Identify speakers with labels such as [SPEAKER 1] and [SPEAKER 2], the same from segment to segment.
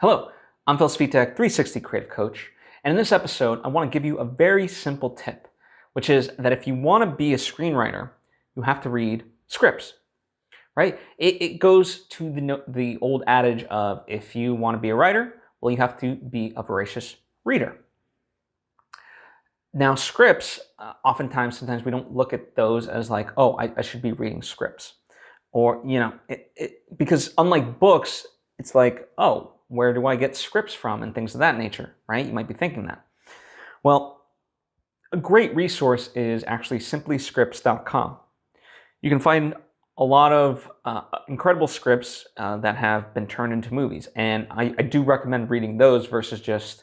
[SPEAKER 1] Hello, I'm Svitek, 360 Creative Coach, and in this episode, I want to give you a very simple tip, which is that if you want to be a screenwriter, you have to read scripts, right? It goes to the old adage of if you want to be a writer, well, you have to be a voracious reader. Now, scripts, sometimes we don't look at those as like, oh, I should be reading scripts. Or, because unlike books, it's like, oh, where do I get scripts from and things of that nature, right? You might be thinking that. Well, a great resource is actually simplyscripts.com. You can find a lot of incredible scripts that have been turned into movies, and I do recommend reading those versus just,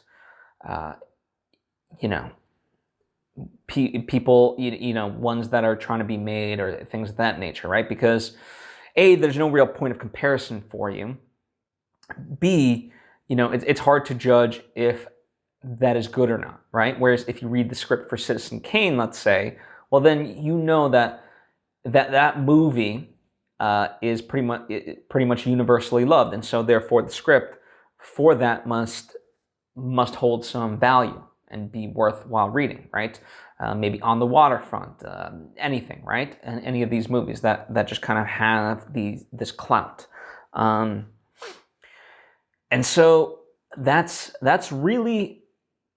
[SPEAKER 1] people, ones that are trying to be made or things of that nature, right? Because A, there's no real point of comparison for you. B, it's hard to judge if that is good or not, right? Whereas if you read the script for Citizen Kane, let's say, well, then you know that movie is pretty much universally loved, and so therefore the script for that must hold some value and be worthwhile reading, right? Maybe On the Waterfront, anything, right? And any of these movies that just kind of have this clout. And so that's really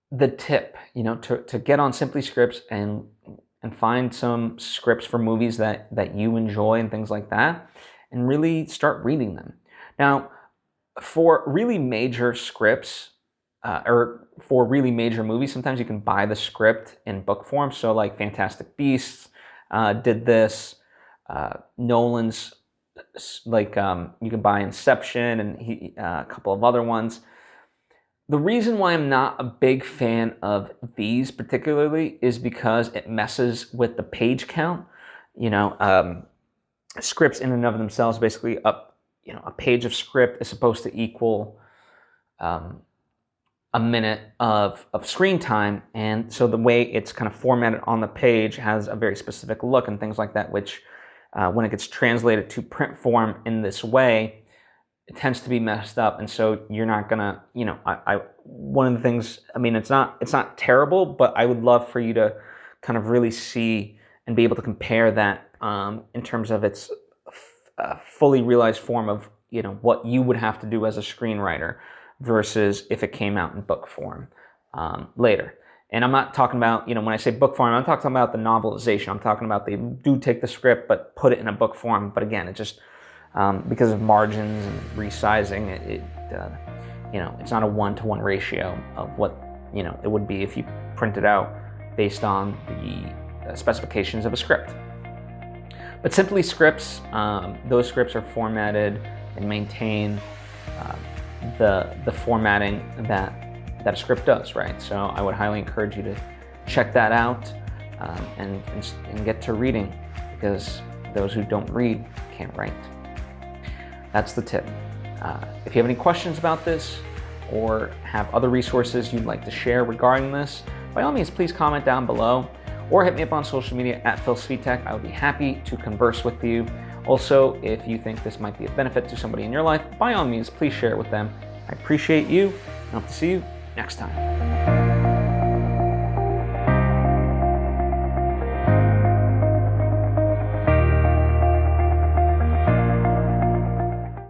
[SPEAKER 1] the tip, to get on Simply Scripts and find some scripts for movies that you enjoy and things like that, and really start reading them. Now, for really major scripts, or for really major movies, sometimes you can buy the script in book form. So like Fantastic Beasts did this, Nolan's, like you can buy Inception and a couple of other ones. The reason why I'm not a big fan of these particularly is because it messes with the page count. Scripts in and of themselves, basically a page of script is supposed to equal a minute of screen time, and so the way it's kind of formatted on the page has a very specific look and things like that, which when it gets translated to print form in this way, it tends to be messed up. And so you're not gonna, one of the things, it's not terrible, but I would love for you to kind of really see and be able to compare that in terms of its fully realized form of, what you would have to do as a screenwriter versus if it came out in book form later. And I'm not talking about, when I say book form, I'm talking about the novelization. I'm talking about they do take the script but put it in a book form. But again, it just, because of margins and resizing, it's not a one-to-one ratio of what, it would be if you print it out based on the specifications of a script. But Simply Scripts, those scripts are formatted and maintain the formatting that a script does, right? So I would highly encourage you to check that out and get to reading, because those who don't read can't write. That's the tip. If you have any questions about this or have other resources you'd like to share regarding this, by all means, please comment down below or hit me up on social media at Svitek. I would be happy to converse with you. Also, if you think this might be a benefit to somebody in your life, by all means, please share it with them. I appreciate you, and hope to see you next time.